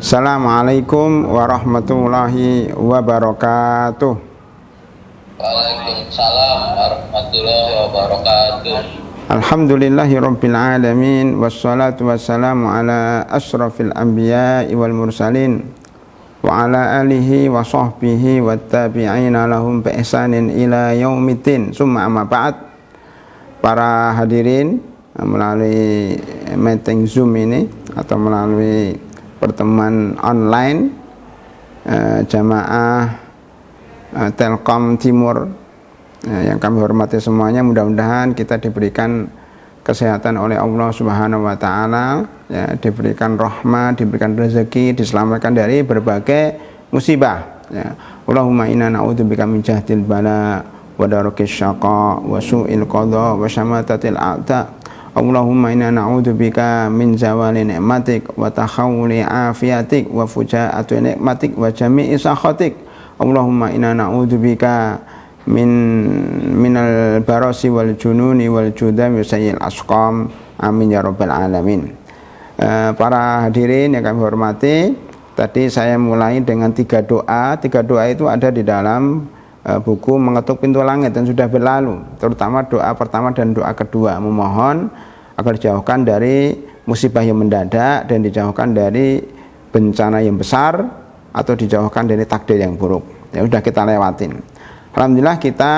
Assalamualaikum warahmatullahi wabarakatuh. Waalaikumsalam warahmatullahi wabarakatuh. Alhamdulillahirabbil alamin wassalatu wassalamu ala asyrafil anbiya'i wal mursalin wa ala alihi wa sahbihi wattabi'ina lahum bi ihsanin ila yaumiddin. Summa amma ba'd. Para hadirin melalui meeting Zoom ini atau melalui pertemuan online jamaah Telkom Timur yang kami hormati semuanya, mudah-mudahan kita diberikan kesehatan oleh Allah Subhanahu wa taala, ya, diberikan rahmat, diberikan rezeki, diselamatkan dari berbagai musibah, ya. Allahumma inna na'udzubika min jahdil bala wa darakis syaqa wa su'il qada wa syamatatil a'da. Allahumma inna na'udzubika min zawali ni'matik wa takhawuli afiatik wa fujaati ni'matik wa jami'i sakhatik. Allahumma inna na'udzubika minal barasi wal jununi wal judami wa sayyil asqam. Amin ya rabbal alamin. Para hadirin yang kami hormati, tadi saya mulai dengan 3 doa. 3 doa itu ada di dalam buku Mengetuk Pintu Langit dan sudah berlalu, terutama doa pertama dan doa kedua, memohon agar dijauhkan dari musibah yang mendadak dan dijauhkan dari bencana yang besar atau dijauhkan dari takdir yang buruk. Ya sudah kita lewatin. Alhamdulillah kita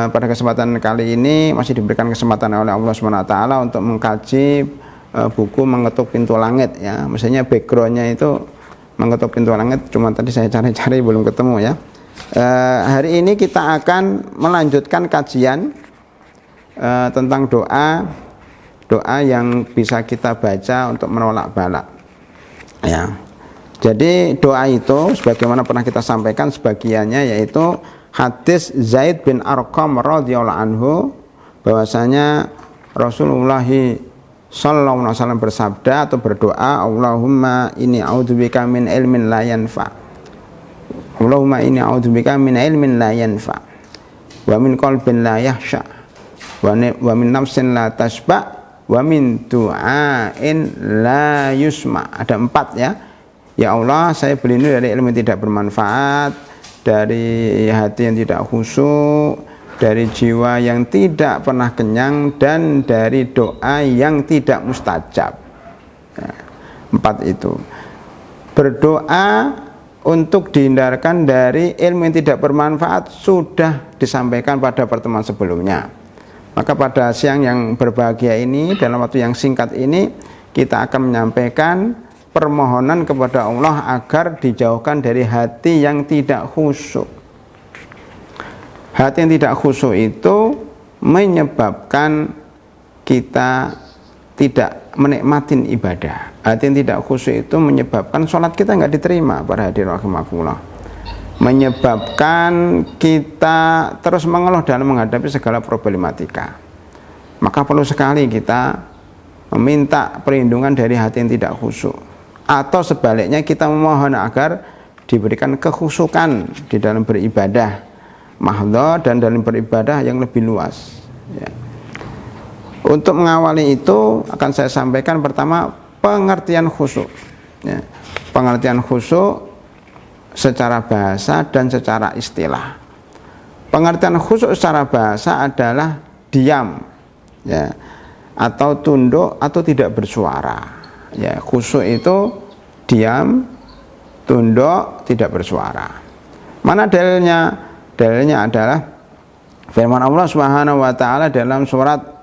pada kesempatan kali ini masih diberikan kesempatan oleh Allah SWT untuk mengkaji buku Mengetuk Pintu Langit, ya. Misalnya backgroundnya itu Mengetuk Pintu Langit, cuma tadi saya cari-cari belum ketemu, ya. Hari ini kita akan melanjutkan kajian tentang doa yang bisa kita baca untuk menolak bala, ya. Jadi doa itu sebagaimana pernah kita sampaikan sebagiannya, yaitu hadis Zaid bin Arqam radhiyallahu anhu, bahwasanya Rasulullah sallallahu alaihi wasallam bersabda atau berdoa, Allahumma inni a'udzubika min ilmin la yanfa'. Allahumma inni a'udzubika min ilmin la yanfa' wa min qalbin la yakhsha wa min nafsin la tashba wa min du'ain la yusma. Ada 4, ya. Ya Allah, saya berlindung dari ilmu yang tidak bermanfaat, dari hati yang tidak khusyuk, dari jiwa yang tidak pernah kenyang, dan dari doa yang tidak mustajab. 4 itu. Berdoa untuk dihindarkan dari ilmu yang tidak bermanfaat sudah disampaikan pada pertemuan sebelumnya. Maka pada siang yang berbahagia ini, dalam waktu yang singkat ini, kita akan menyampaikan permohonan kepada Allah agar dijauhkan dari hati yang tidak khusyuk. Hati yang tidak khusyuk itu menyebabkan kita tidak menikmatin ibadah. Hati yang tidak khusyuk itu menyebabkan sholat kita nggak diterima, para hadirin rahimakumullah. Menyebabkan kita terus mengeluh dalam menghadapi segala problematika. Maka perlu sekali kita meminta perlindungan dari hati yang tidak khusyuk, atau sebaliknya kita memohon agar diberikan kekhusyukan di dalam beribadah mahdhah dan dalam beribadah yang lebih luas, ya. Untuk mengawali itu akan saya sampaikan pertama pengertian khusyuk, ya. Pengertian khusyuk secara bahasa dan secara istilah. Pengertian khusyuk secara bahasa adalah diam, ya, atau tunduk atau tidak bersuara, ya. Khusyuk itu diam, tunduk, tidak bersuara. Mana dalilnya? Dalilnya adalah firman Allah Subhanahu wa taala dalam surat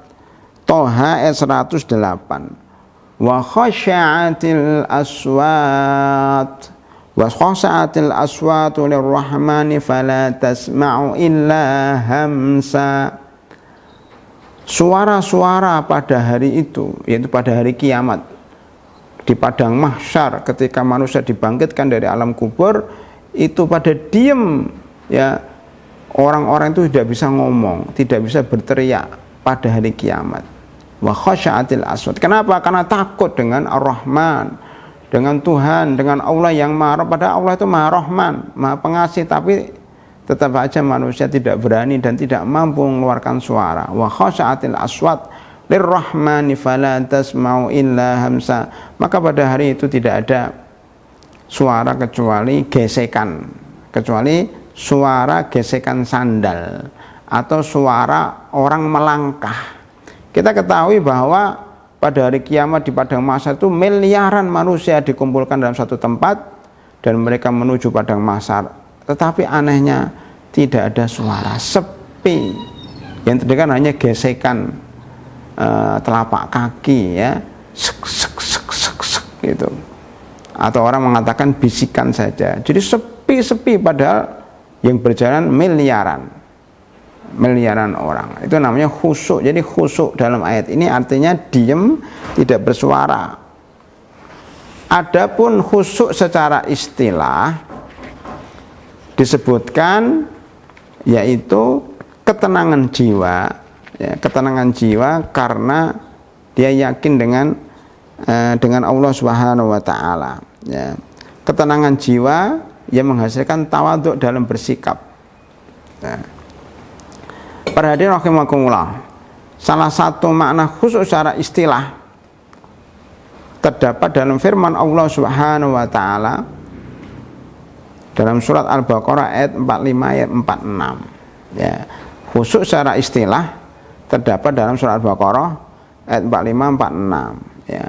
Toha ayat 108. Wa khasyatil aswat wa khasyatil aswatu lirrahmani fala tasma'u illa hamsa. Suara-suara pada hari itu, yaitu pada hari kiamat, di padang mahsyar ketika manusia dibangkitkan dari alam kubur, itu pada diam, ya. Orang-orang itu tidak bisa ngomong, tidak bisa berteriak pada hari kiamat. Wa khasya'atil aswat. Kenapa? Karena takut dengan Ar-Rahman, dengan Tuhan, dengan Allah yang Maha. Pada Allah itu Maha Rahman, Maha Pengasih, tapi tetap saja manusia tidak berani dan tidak mampu mengeluarkan suara. Wa khasya'atil aswat lirrahmani fala tasma'u illa hamsa. Maka pada hari itu tidak ada suara kecuali gesekan, kecuali suara gesekan sandal atau suara orang melangkah. Kita ketahui bahwa pada hari kiamat di padang mahsyar itu miliaran manusia dikumpulkan dalam satu tempat dan mereka menuju padang mahsyar. Tetapi anehnya tidak ada suara, sepi. Yang terdengar hanya gesekan telapak kaki, ya, sek sek sek sek sek gitu. Atau orang mengatakan bisikan saja. Jadi sepi-sepi padahal yang berjalan miliaran orang. Itu namanya khusyuk. Jadi khusyuk dalam ayat ini artinya diam, tidak bersuara. Adapun khusyuk secara istilah disebutkan yaitu ketenangan jiwa, ya, ketenangan jiwa karena dia yakin dengan Allah Subhanahu wa taala, ya. Ketenangan jiwa yang menghasilkan tawadhu dalam bersikap. Ya. Para hadirin rahimakumullah, salah satu makna khusyuk secara istilah terdapat dalam firman Allah Subhanahu wa taala dalam surat Al-Baqarah ayat 45 ayat 46. Ya. Khusyuk secara istilah terdapat dalam surat Al-Baqarah ayat 45 46. Ya.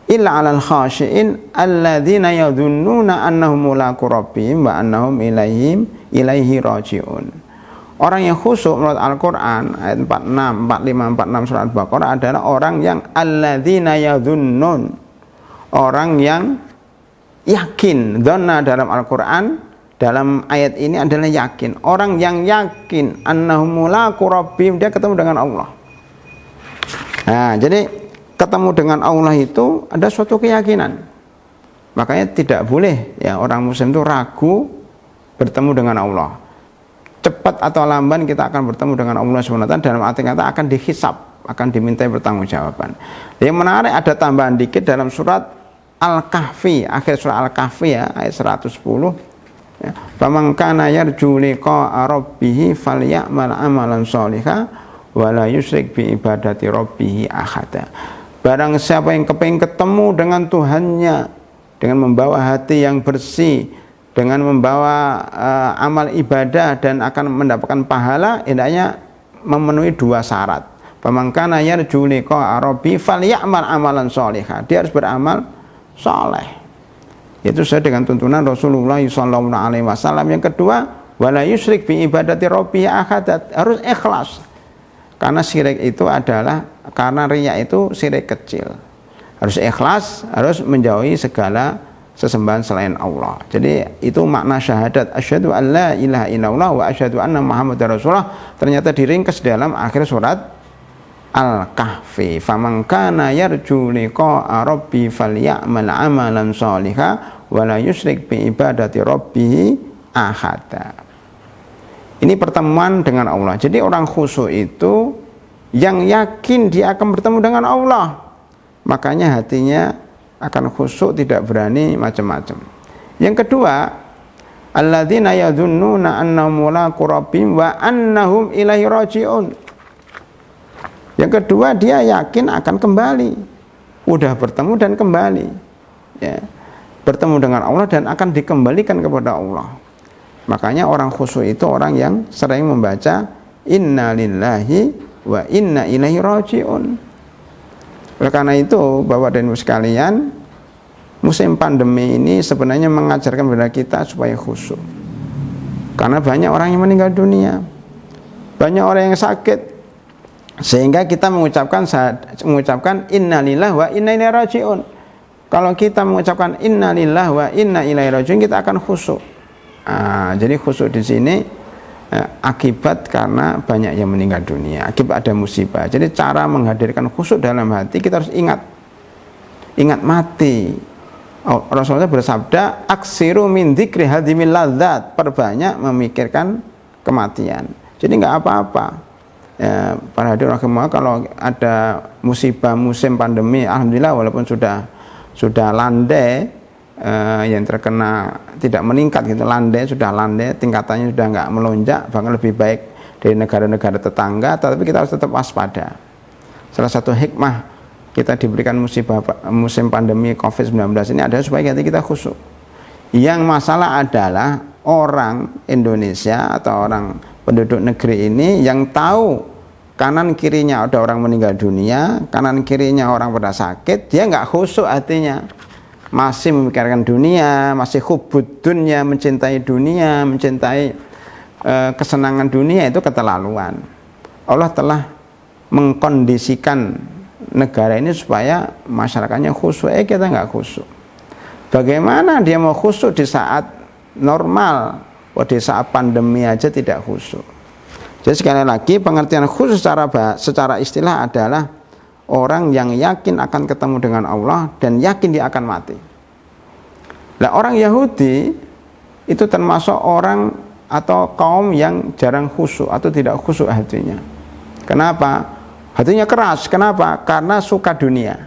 Illa 'alal khashiin alladzina yadhunnuna annahum mulaqu rabbihim wa annahum ilaihi raji'un. Orang yang khusyuk menurut Al-Quran ayat 46, 45, 46 surat Al-Baqarah adalah orang yang alladzina yadhunnun, orang yang yakin. Dhanna dalam Al-Quran dalam ayat ini adalah yakin. Orang yang yakin annahum mulaqu rabbihim, dia ketemu dengan Allah. Nah, jadi ketemu dengan Allah itu ada suatu keyakinan. Makanya tidak boleh ya orang muslim itu ragu bertemu dengan Allah. Cepat atau lamban kita akan bertemu dengan Allah SWT, dalam arti kata akan dihisab, akan dimintai pertanggungjawaban. Yang menarik ada tambahan dikit dalam surat Al-Kahfi, akhir surat Al-Kahfi ya, ayat 110. Ya. Faman kana yarju liqa'a rabbih falyamal amalan sholihan wa la yusyrik bi ibadati rabbih ahada. Barang siapa yang kepingin ketemu dengan Tuhannya dengan membawa hati yang bersih, dengan membawa amal ibadah dan akan mendapatkan pahala, hendaknya memenuhi dua syarat. Faman kana yarju liqa'a rabbih falyamal amalan sholihan. Dia harus beramal saleh. Itu sesuai dengan tuntunan Rasulullah SAW. Yang kedua, wala yusyrik bi ibadati rabbih ahad, harus ikhlas. Karena syirik itu adalah, karena riya itu syirik kecil. Harus ikhlas, harus menjauhi segala sesembahan selain Allah. Jadi itu makna syahadat asyhadu an la ilaha illallah wa asyhadu anna muhammadar rasulullah ternyata diringkas dalam akhir surat Al-Kahfi. Faman kana yarju liqa'a rabbi falyamal amalan sholihan wa la yusyrik bi ibadati rabbih ahada. Ini pertemuan dengan Allah. Jadi orang khusyuk itu yang yakin dia akan bertemu dengan Allah. Makanya hatinya akan khusyuk, tidak berani macam-macam. Yang kedua, alladzina yadhunnuna annahum mulaqu rabbihim wa annahum ilaihi raji'un. Yang kedua, dia yakin akan kembali. Udah bertemu dan kembali. Ya. Bertemu dengan Allah dan akan dikembalikan kepada Allah. Makanya orang khusyuk itu orang yang sering membaca inna lillahi wa inna ilaihi raji'un. Oleh karena itu, Bapak dan Ibu sekalian, musim pandemi ini sebenarnya mengajarkan kepada kita supaya khusyuk. Karena banyak orang yang meninggal dunia, banyak orang yang sakit, sehingga kita mengucapkan innalillahi wa inna ilaihi raji'un. Kalau kita mengucapkan innalillahi wa inna ilaihi raji'un, kita akan khusyuk. Jadi khusyuk di sini akibat karena banyak yang meninggal dunia, akibat ada musibah. Jadi cara menghadirkan khusyuk dalam hati, kita harus ingat mati. Rasulullah bersabda, aksiru min dzikri hadimil ladzat, perbanyak memikirkan kematian. Jadi nggak apa-apa. Ya, para hadirin rahimakumullah, kalau ada musibah musim pandemi, alhamdulillah walaupun sudah landai, yang terkena tidak meningkat gitu, sudah landai, tingkatannya sudah nggak melonjak, bahkan lebih baik dari negara-negara tetangga, tetapi kita harus tetap waspada. Salah satu hikmah kita diberikan musibah musim pandemi COVID-19 ini adalah supaya kita khusyuk. Yang masalah adalah orang Indonesia atau orang penduduk negeri ini yang tahu kanan kirinya ada orang meninggal dunia, kanan kirinya orang pada sakit, dia nggak khusyuk hatinya, masih memikirkan dunia, masih hubud dunia, mencintai dunia, mencintai kesenangan dunia. Itu keterlaluan. Allah telah mengkondisikan negara ini supaya masyarakatnya khusyuk. Kita nggak khusyuk. Bagaimana dia mau khusyuk di saat normal, di saat pandemi aja tidak khusyuk. Jadi sekali lagi pengertian khusyuk secara istilah adalah orang yang yakin akan ketemu dengan Allah dan yakin dia akan mati. Nah, orang Yahudi itu termasuk orang atau kaum yang jarang khusyuk atau tidak khusyuk hatinya. Kenapa? Hatinya keras. Kenapa? Karena suka dunia.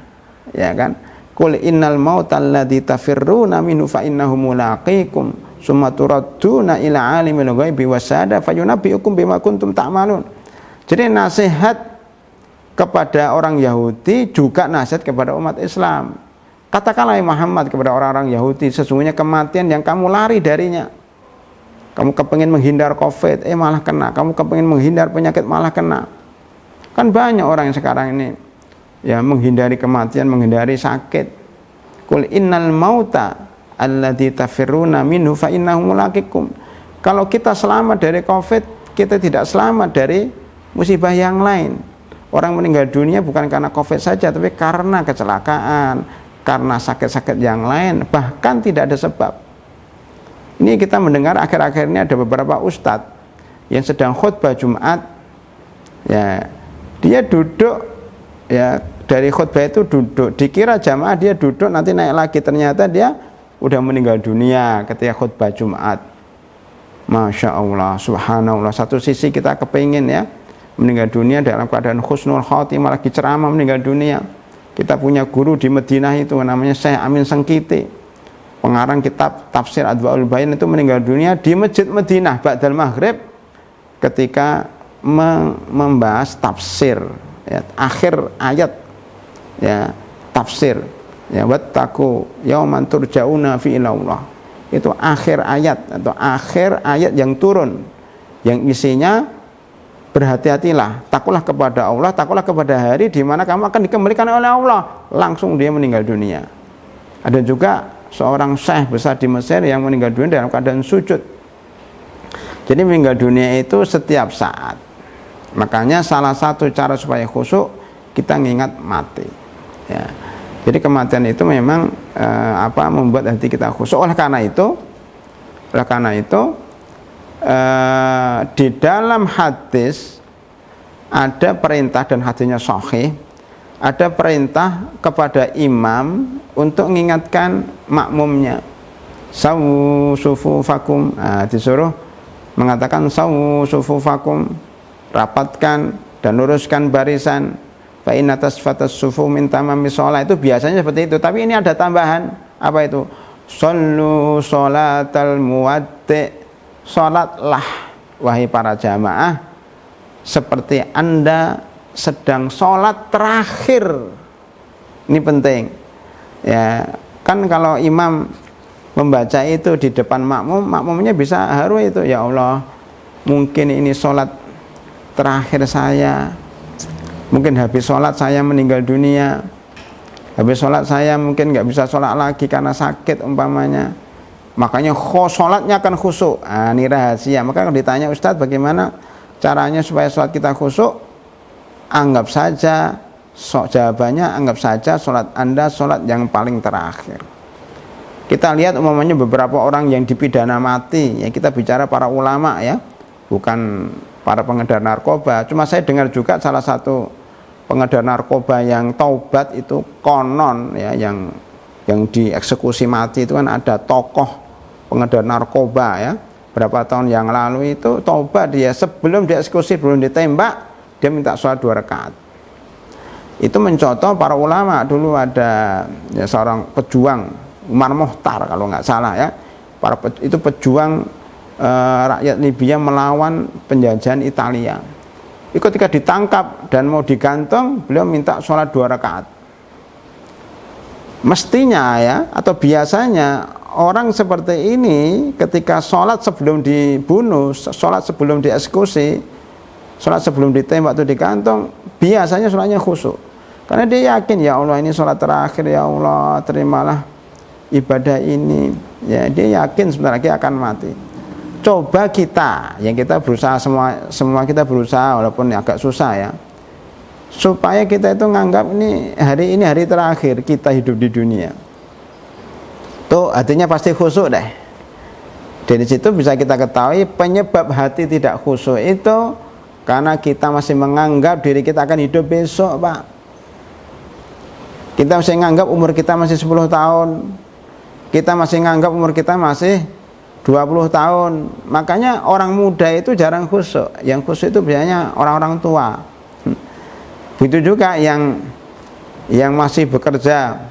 Ya kan? Qul innal mautal ladzi tafirruna minhu fa innahu mulaqikum summa turadduna ila alimil ghaibi wasyahada fayunabbiukum bima kuntum ta'malun. Jadi nasihat kepada orang Yahudi juga nasihat kepada umat Islam. Katakanlah Muhammad kepada orang-orang Yahudi, sesungguhnya kematian yang kamu lari darinya. Kamu kepengin menghindar COVID, malah kena. Kamu kepengin menghindar penyakit, malah kena. Kan banyak orang yang sekarang ini ya menghindari kematian, menghindari sakit. Qul innal mauta alladzi tafirruna minhu fa innahu mulaqikum. Kalau kita selamat dari COVID, kita tidak selamat dari musibah yang lain. Orang meninggal dunia bukan karena COVID saja, tapi karena kecelakaan, karena sakit-sakit yang lain, bahkan tidak ada sebab. Ini kita mendengar akhir-akhir ini ada beberapa ustadz yang sedang khutbah Jumat, ya dia duduk, ya dari khutbah itu duduk, dikira jamaah dia duduk nanti naik lagi, ternyata dia udah meninggal dunia ketika khutbah Jumat. Masya Allah, subhanallah. Satu sisi kita kepingin ya meninggal dunia dalam keadaan husnul khotimah, lagi ceramah meninggal dunia. Kita punya guru di Madinah itu namanya Syekh Amin Sengkiti, pengarang kitab Tafsir Adwaul Bayan, itu meninggal dunia di Masjid Madinah ba'dal maghrib ketika membahas tafsir ya, akhir ayat ya tafsir ya wattaqu yauman turja'una fi ilallah. Itu akhir ayat atau akhir ayat yang turun yang isinya berhati-hatilah, takutlah kepada Allah, takutlah kepada hari di mana kamu akan dikembalikan oleh Allah. Langsung dia meninggal dunia. Ada juga seorang syekh besar di Mesir yang meninggal dunia dalam keadaan sujud. Jadi meninggal dunia itu setiap saat. Makanya salah satu cara supaya khusyuk kita mengingat mati. Ya. Jadi kematian itu memang membuat hati kita khusyuk. Oleh karena itu di dalam hadis ada perintah dan hadisnya sahih, ada perintah kepada imam untuk mengingatkan makmumnya. Sawu sufufakum, disuruh mengatakan sawu sufufakum, rapatkan dan luruskan barisan. Fa inna tasfatas sufu min tamami shalah, itu biasanya seperti itu, tapi ini ada tambahan. Apa itu? Shallu sholatal muwaddi, sholatlah wahai para jamaah seperti Anda sedang sholat terakhir. Ini penting ya, kan kalau imam membaca itu di depan makmum, makmumnya bisa haru itu, ya Allah mungkin ini sholat terakhir saya, mungkin habis sholat saya meninggal dunia, habis sholat saya mungkin nggak bisa sholat lagi karena sakit umpamanya, makanya sholatnya akan khusyuk. Ini rahasia. Maka kalau ditanya Ustadz bagaimana caranya supaya sholat kita khusyuk, anggap saja jawabannya anggap saja sholat Anda sholat yang paling terakhir. Kita lihat umpamanya beberapa orang yang dipidana mati, ya kita bicara para ulama ya, bukan para pengedar narkoba. Cuma saya dengar juga salah satu pengedar narkoba yang taubat itu konon ya, yang dieksekusi mati itu kan ada tokoh pengedar narkoba ya, berapa tahun yang lalu itu taubat dia, sebelum dieksekusi, belum ditembak, dia minta sholat 2 rakaat. Itu mencontoh para ulama. Dulu ada ya, seorang pejuang Umar Mukhtar kalau nggak salah ya, itu pejuang rakyat Libya melawan penjajahan Italia. Ketika ditangkap dan mau digantung, beliau minta sholat 2 rakaat. mestinya ya, atau biasanya orang seperti ini ketika sholat sebelum dibunuh, sholat sebelum dieksekusi, sholat sebelum ditembak atau digantung, biasanya sholatnya khusyuk. Karena dia yakin, ya Allah ini sholat terakhir, ya Allah terimalah ibadah ini. Ya, dia yakin sebentar lagi akan mati. Coba kita, yang kita berusaha, semua kita berusaha walaupun agak susah ya, supaya kita itu nganggap ini hari terakhir kita hidup di dunia. Tuh hatinya pasti khusyuk deh. Dari situ bisa kita ketahui penyebab hati tidak khusyuk itu karena kita masih menganggap diri kita akan hidup besok, Pak. Kita masih menganggap umur kita masih 10 tahun. Kita masih menganggap umur kita masih 20 tahun. Makanya orang muda itu jarang khusyuk. Yang khusyuk itu biasanya orang-orang tua. Begitu juga yang masih bekerja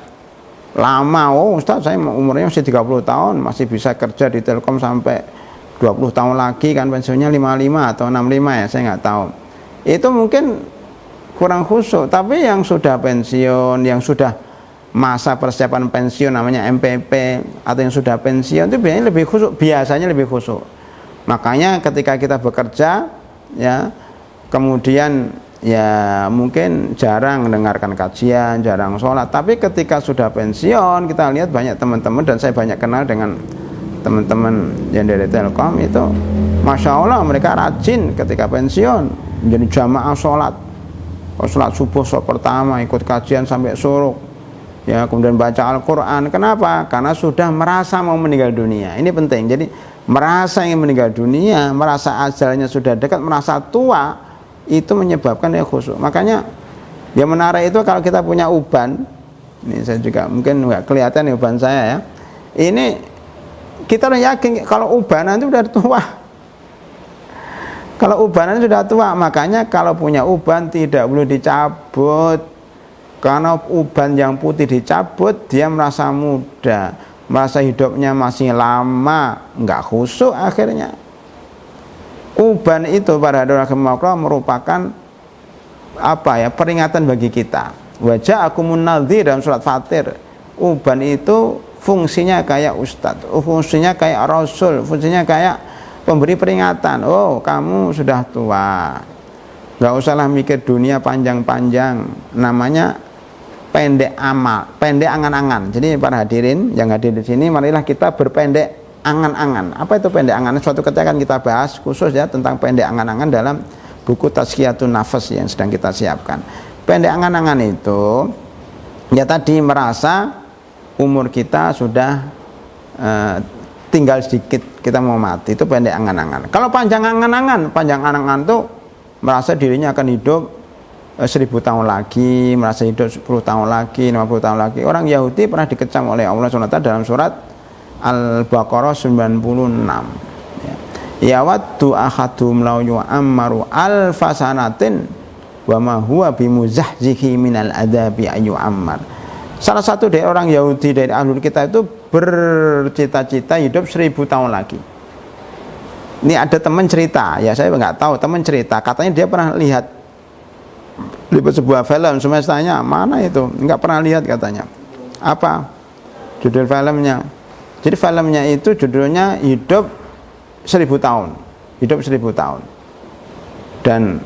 lama. Oh Ustaz, saya umurnya masih 30 tahun, masih bisa kerja di Telkom sampai 20 tahun lagi, kan pensiunnya 55 atau 65 ya, saya nggak tahu. Itu mungkin kurang khusyuk. Tapi yang sudah pensiun, yang sudah masa persiapan pensiun namanya MPP, atau yang sudah pensiun itu biasanya lebih khusyuk. Makanya ketika kita bekerja ya, kemudian ya mungkin jarang mendengarkan kajian, jarang sholat. Tapi ketika sudah pensiun, kita lihat banyak teman-teman, dan saya banyak kenal dengan teman-teman yang dari Telkom itu, Masya Allah mereka rajin ketika pensiun menjadi jamaah sholat. Sholat subuh sholat pertama, ikut kajian sampai suruh ya, kemudian baca Al-Quran. Kenapa? Karena sudah merasa mau meninggal dunia. Ini penting. Jadi merasa ingin meninggal dunia, merasa ajalnya sudah dekat, merasa tua, itu menyebabkan dia khusyuk. Makanya yang menarik itu kalau kita punya uban, ini saya juga mungkin nggak kelihatan nih uban saya ya, ini kita udah yakin kalau ubanan itu udah tua. Kalau ubanan sudah tua, makanya kalau punya uban tidak boleh dicabut. Karena uban yang putih dicabut, dia merasa muda, merasa hidupnya masih lama, nggak khusyuk akhirnya. Uban itu pada rahimahullah merupakan apa ya, peringatan bagi kita. Wajah akumun nadhir dalam surat Fatir. Uban itu fungsinya kayak ustadz, fungsinya kayak rasul, fungsinya kayak pemberi peringatan. Oh kamu sudah tua, nggak usahlah mikir dunia panjang-panjang, namanya pendek amal, pendek angan-angan. Jadi para hadirin yang hadir di sini, marilah kita berpendek angan-angan. Apa itu pendek angan? Suatu ketika akan kita bahas khusus ya tentang pendek angan-angan dalam buku Tazkiyatun Nafas yang sedang kita siapkan. Pendek angan-angan itu ya tadi merasa umur kita sudah tinggal sedikit, kita mau mati, itu pendek angan-angan. Kalau panjang angan-angan, panjang angan-angan itu merasa dirinya akan hidup 1000 tahun lagi, merasa hidup 10 tahun lagi, 50 tahun lagi. Orang Yahudi pernah dikecam oleh Allah SWT dalam surat Al-Baqarah 96. Ya waddu ahadum law yu'ammaru alfasanatin wa ma huwa bimuzahzihi minal adabi ayu ammar. Salah satu dari orang Yahudi dari ahlul kita itu bercita-cita hidup 1000 tahun lagi. Ini ada teman cerita, ya saya nggak tahu, teman cerita, katanya dia pernah lihat sebuah film, semestanya mana itu, nggak pernah lihat katanya. Apa judul filmnya? Jadi filmnya itu judulnya hidup 1000 tahun, hidup 1000 tahun. Dan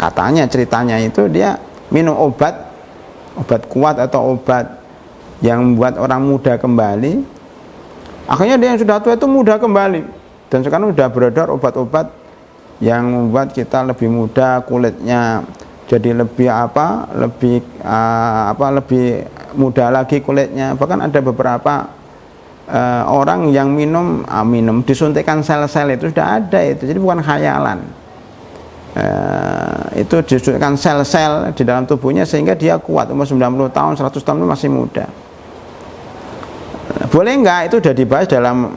katanya ceritanya itu dia minum obat kuat atau obat yang membuat orang muda kembali. Akhirnya dia yang sudah tua itu muda kembali, dan sekarang sudah beredar obat-obat yang membuat kita lebih muda, kulitnya jadi lebih lebih muda lagi kulitnya. Bahkan ada beberapa orang yang minum disuntikkan sel-sel, itu sudah ada itu, jadi bukan khayalan. Itu disuntikkan sel-sel di dalam tubuhnya sehingga dia kuat, umur 90 tahun, 100 tahun itu masih muda. Boleh enggak? Itu sudah dibahas dalam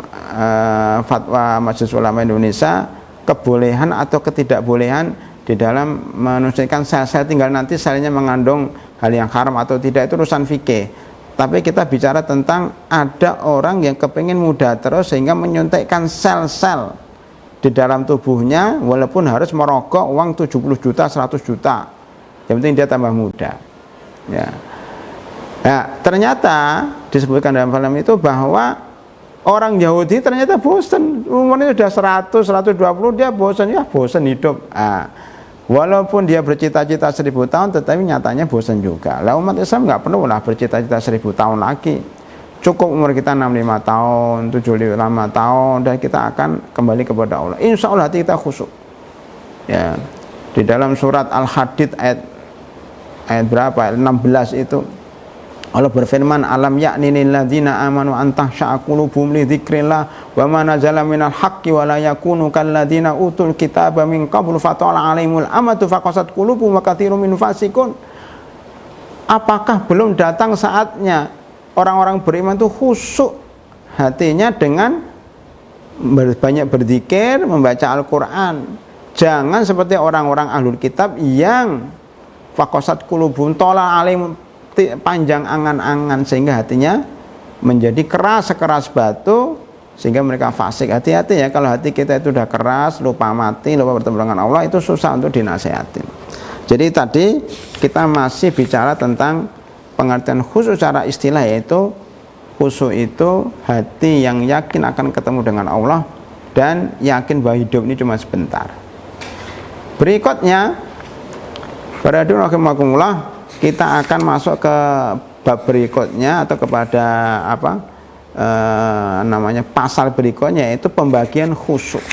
fatwa Majelis Ulama Indonesia, kebolehan atau ketidakbolehan di dalam menunjukkan sel-sel, tinggal nanti selnya mengandung hal yang haram atau tidak, itu urusan fikih. Tapi kita bicara tentang ada orang yang kepingin muda terus sehingga menyuntikkan sel-sel di dalam tubuhnya, walaupun harus merokok uang 70 juta, 100 juta, yang penting dia tambah muda ya. Nah, ternyata disebutkan dalam film itu bahwa orang Yahudi ternyata bosan, umurnya sudah 100, 120, dia bosan hidup. Nah, walaupun dia bercita-cita 1000 tahun, tetapi nyatanya bosan juga. Lah umat Islam nggak perlu lah bercita-cita 1000 tahun lagi. Cukup umur kita 65 tahun, 75 tahun, dan kita akan kembali kepada Allah. Insya Allah hati kita khusyuk. Ya, di dalam surat Al-Hadid ayat berapa? Ayat 16 itu Allah berfirman, alam ya'ni lil ladzina amanu an tahsha'a qulubuhum li dzikrillah wa ma nazala minal haqqi wa la yakunu kal ladzina utul kitaba min qablu fatala 'alaihimul amatu faqasat qulubuhum wa katsirun minhum fasiqun. Apakah belum datang saatnya orang-orang beriman itu khusyuk hatinya dengan banyak berzikir, membaca Al-Qur'an. Jangan seperti orang-orang ahlul kitab yang faqasat qulubuhum tala 'alaihim, panjang angan-angan sehingga hatinya menjadi keras sekeras batu sehingga mereka fasik. Hati-hati ya, kalau hati kita itu udah keras, lupa mati, lupa bertemu dengan Allah, itu susah untuk dinasihatin. Jadi tadi kita masih bicara tentang pengertian khusyuk secara istilah, yaitu khusyuk itu hati yang yakin akan ketemu dengan Allah dan yakin bahwa hidup ini cuma sebentar. Berikutnya, para hadirin rahimakumullah, kita akan masuk ke bab berikutnya atau kepada pasal berikutnya, yaitu pembagian khusyuk.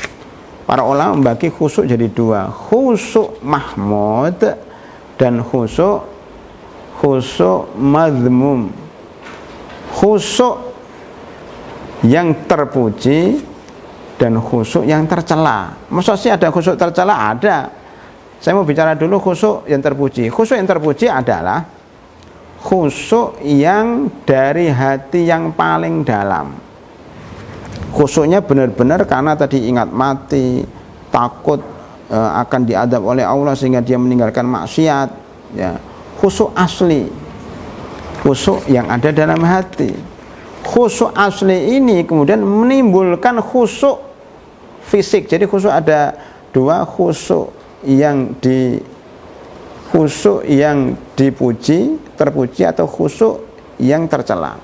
Para ulama membagi khusyuk jadi dua, khusyuk mahmud dan khusyuk madhmum. Khusyuk yang terpuji dan khusyuk yang tercela. Maksudnya sih ada khusyuk tercela? Ada. Saya mau bicara dulu khusyuk yang terpuji. Khusyuk yang terpuji adalah khusyuk yang dari hati yang paling dalam. Khusyuknya benar-benar karena tadi ingat mati, takut akan diadab oleh Allah sehingga dia meninggalkan maksiat, ya. Khusyuk asli, khusyuk yang ada dalam hati. Khusyuk asli ini kemudian menimbulkan khusyuk fisik. Jadi khusyuk ada dua, khusyuk yang dipuji, terpuji, atau khusyuk yang tercela.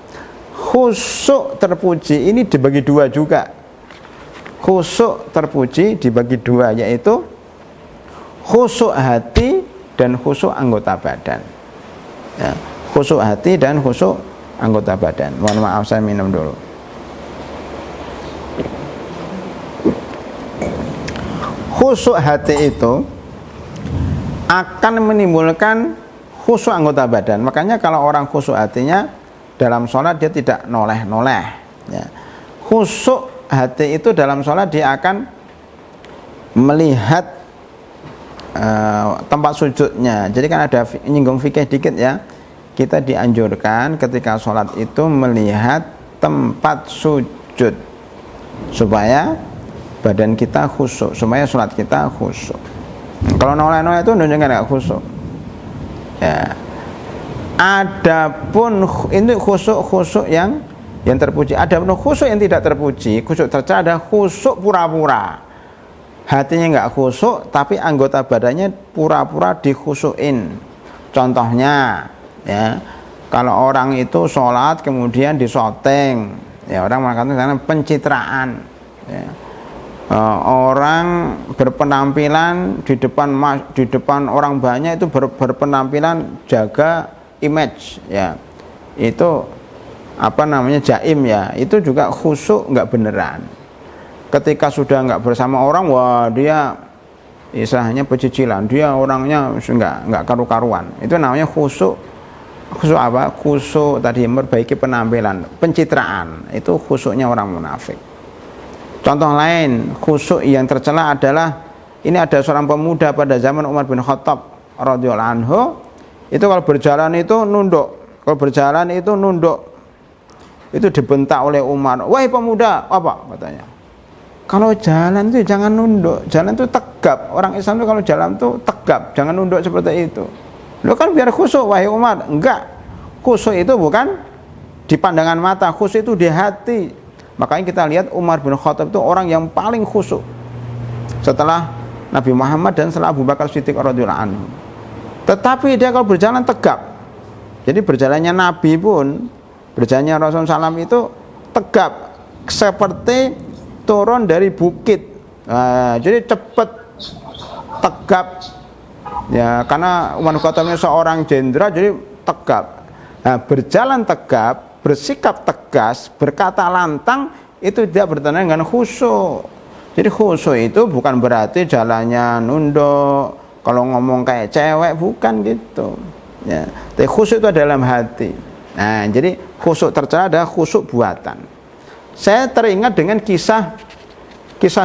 Khusyuk terpuji ini dibagi dua juga. Khusyuk terpuji dibagi dua, yaitu khusyuk hati dan khusyuk anggota badan. Ya, khusyuk hati dan khusyuk anggota badan. Mohon maaf, saya minum dulu. Khusyuk hati itu akan menimbulkan khusyuk anggota badan. Makanya kalau orang khusyuk hatinya dalam sholat dia tidak noleh-noleh, ya. Khusyuk hati itu dalam sholat dia akan melihat tempat sujudnya. Jadi kan ada nyinggung fikih dikit ya. Kita dianjurkan ketika sholat itu melihat tempat sujud supaya badan kita khusyuk, supaya sholat kita khusyuk. Kalau noleh-noleh itu nunjukkan nggak khusyuk. Ya. Adapun ini khusyuk yang terpuji. Adapun khusyuk yang tidak terpuji, khusyuk tercela, ada khusyuk pura-pura. Hatinya nggak khusyuk, tapi anggota badannya pura-pura dikhusyukin. Contohnya, ya, kalau orang itu sholat kemudian disoteng, ya, orang mengatakan pencitraan. Ya. Orang berpenampilan di depan orang banyak itu berpenampilan jaga image, ya, itu jaim, ya, itu juga khusyuk nggak beneran. Ketika sudah nggak bersama orang, wah dia istilahnya pecicilan, dia orangnya nggak karu-karuan. Itu namanya khusyuk. Khusyuk tadi memperbaiki penampilan, pencitraan, itu khusyuknya orang munafik. Contoh lain, khusyuk yang tercela adalah, ini ada seorang pemuda pada zaman Umar bin Khattab radhiyallahu anhu, itu kalau berjalan itu nunduk, itu dibentak oleh Umar, wahai pemuda, apa katanya? Kalau jalan itu jangan nunduk, jalan itu tegap. Orang Islam itu kalau jalan itu tegap, jangan nunduk seperti itu. Lo kan biar khusyuk, wahai Umar. Enggak, khusyuk itu bukan di pandangan mata, khusyuk itu di hati. Makanya kita lihat Umar bin Khattab itu orang yang paling khusyuk setelah Nabi Muhammad dan setelah Abu Bakar Siddiq radhiyallahu anhu. Tetapi dia kalau berjalan tegap, Jadi berjalannya Nabi pun, berjalannya Rasulullah SAW itu tegap seperti turun dari bukit. Jadi cepat, tegap. Ya, karena Umar bin Khattab ini seorang jenderal, jadi tegap. Berjalan tegap, bersikap tegas, berkata lantang, itu tidak bertanda dengan khusyuk. Jadi khusyuk itu bukan berarti jalannya nunduk, kalau ngomong kayak cewek, bukan gitu. Ya, tapi khusyuk itu dalam hati. Nah, jadi khusyuk tercela adalah khusyuk buatan. Saya teringat dengan kisah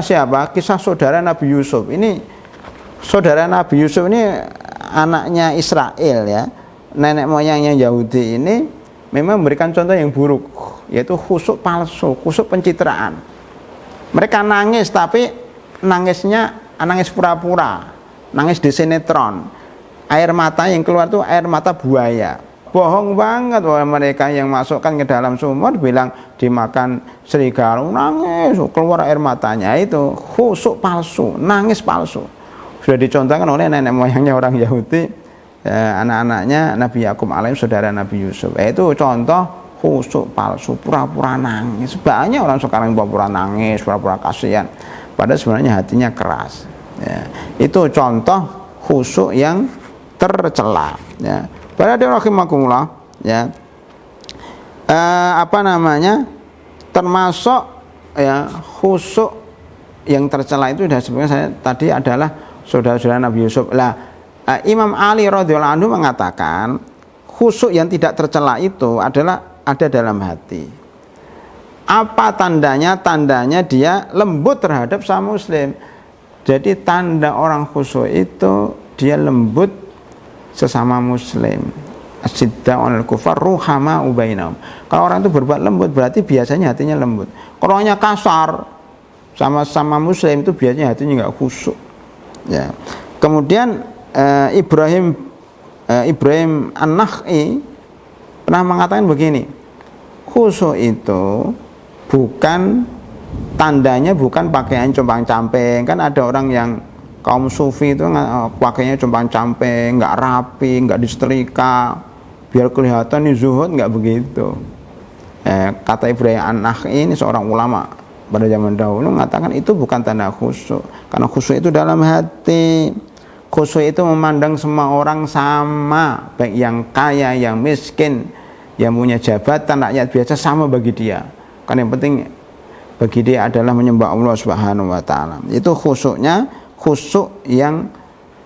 siapa? Kisah saudara Nabi Yusuf. Ini saudara Nabi Yusuf ini anaknya Israel ya. Nenek moyangnya Yahudi ini memang memberikan contoh yang buruk, yaitu khusyuk palsu, khusyuk pencitraan. Mereka nangis tapi nangisnya nangis pura-pura, nangis di sinetron. Air mata yang keluar itu air mata buaya. Bohong banget bahwa mereka yang masukkan ke dalam sumur bilang dimakan serigala, nangis keluar air matanya. Itu khusyuk palsu, nangis palsu. Sudah dicontohkan oleh nenek moyangnya orang Yahudi, anak-anaknya Nabi Yakub alaihi saudara Nabi Yusuf. Itu contoh khusyuk palsu, pura-pura nangis. Banyak orang sekarang pura-pura nangis, pura-pura kasihan, padahal sebenarnya hatinya keras. Ya, itu contoh khusyuk yang tercela. Ya, pada rahimakumullah, ya, termasuk ya khusyuk yang tercela itu sudah sebenarnya saya tadi adalah saudara-saudara Nabi Yusuf. Lah, Imam Ali radhiyallahu anhu mengatakan khusyuk yang tidak tercela itu adalah ada dalam hati. Apa tandanya? Tandanya dia lembut terhadap sama muslim. Jadi tanda orang khusyuk itu dia lembut sesama muslim. Asyidda 'alal kufar ruhama bainahum. Kalau orang itu berbuat lembut berarti biasanya hatinya lembut. Kalau hanya kasar sama muslim itu biasanya hatinya enggak khusyuk. Ya. Kemudian Ibrahim An-Nakhai pernah mengatakan begini, khusyuk itu bukan tandanya bukan pakaian compang-camping. Kan ada orang yang kaum sufi itu pakainya compang-camping, nggak rapi, nggak disetrika, biar kelihatan nih zuhud, nggak begitu. Kata Ibrahim An-Nakhai ini seorang ulama pada zaman dahulu mengatakan itu bukan tanda khusyuk, karena khusyuk itu dalam hati. Khusyuk itu memandang semua orang sama, baik yang kaya, yang miskin, yang punya jabatan, rakyat biasa sama bagi dia. Karena yang penting bagi dia adalah menyembah Allah Subhanahu wa taala. Itu khusyuknya, khusyuk yang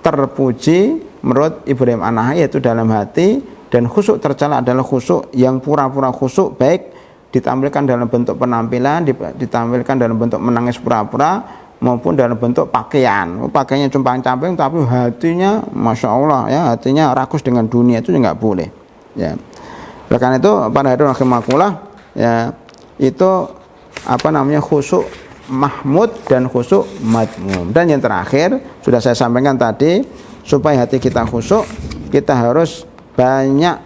terpuji menurut Ibrahim An-Nakhai yaitu dalam hati, dan khusyuk tercela adalah khusyuk yang pura-pura khusyuk, baik ditampilkan dalam bentuk penampilan, ditampilkan dalam bentuk menangis pura-pura, maupun dalam bentuk pakaian. Pakaiannya compang-camping tapi hatinya Masya Allah ya, hatinya rakus dengan dunia, itu nggak boleh ya. Oleh karena itu pada hadirin rahimakumullah ya, itu khusyuk mahmud dan khusyuk madmum. Dan yang terakhir sudah saya sampaikan tadi, supaya hati kita khusyuk kita harus banyak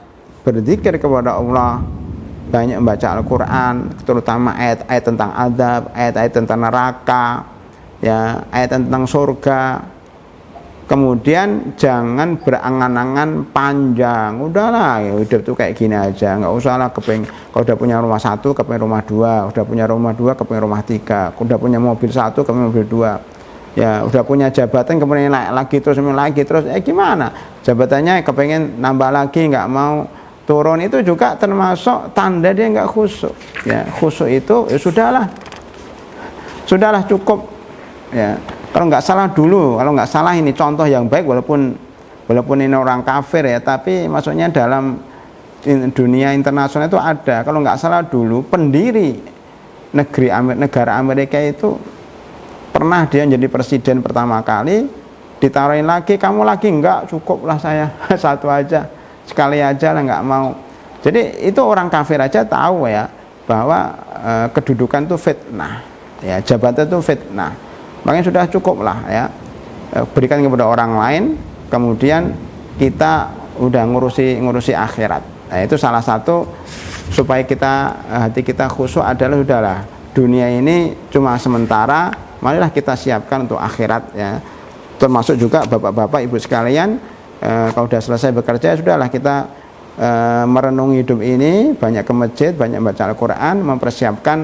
berzikir kepada Allah, banyak membaca Al-Quran, terutama ayat-ayat tentang adab, ayat-ayat tentang neraka ya, ayat tentang surga. Kemudian jangan berangan-angan panjang, udahlah ya, hidup tuh kayak gini aja, nggak usah lah kalau udah punya rumah satu kepengin rumah dua, udah punya rumah dua kepengin rumah tiga, udah punya mobil satu kepengin mobil dua ya, udah punya jabatan kemudian naik lagi terus gimana, jabatannya kepengen nambah lagi, nggak mau turun, itu juga termasuk tanda dia nggak khusyuk ya. Khusyuk itu ya sudahlah cukup ya. Kalau nggak salah dulu, kalau nggak salah ini contoh yang baik, walaupun ini orang kafir ya, tapi maksudnya dalam dunia internasional itu ada. Kalau nggak salah dulu pendiri negara Amerika itu pernah dia jadi presiden pertama kali, ditawarin lagi, kamu lagi nggak, cukup lah saya satu aja, sekali aja lah, nggak mau. Jadi itu orang kafir aja tahu ya bahwa kedudukan itu fitnah ya, jabatan itu fitnah. Makanya sudah cukup lah ya, berikan kepada orang lain, kemudian kita udah ngurusi akhirat. Nah, itu salah satu supaya hati kita khusyuk adalah sudahlah, dunia ini cuma sementara, marilah kita siapkan untuk akhirat ya. Termasuk juga bapak-bapak ibu sekalian, kalau sudah selesai bekerja, sudahlah kita merenungi hidup ini, banyak ke masjid, banyak baca Al-Quran, mempersiapkan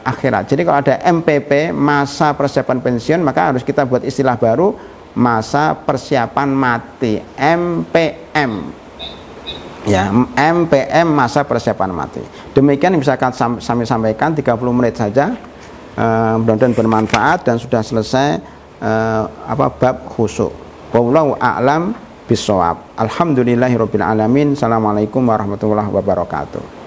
akhirat. Jadi kalau ada MPP, masa persiapan pensiun, maka harus kita buat istilah baru, masa persiapan mati, MPM. Ya, MPM, masa persiapan mati. Demikian yang bisa kami sampaikan, 30 menit saja. Mudah-mudahan bermanfaat dan sudah selesai bab khusyuk. Wallahu a'lam bishawab. Alhamdulillahirabbil alamin. Assalamualaikum warahmatullahi wabarakatuh.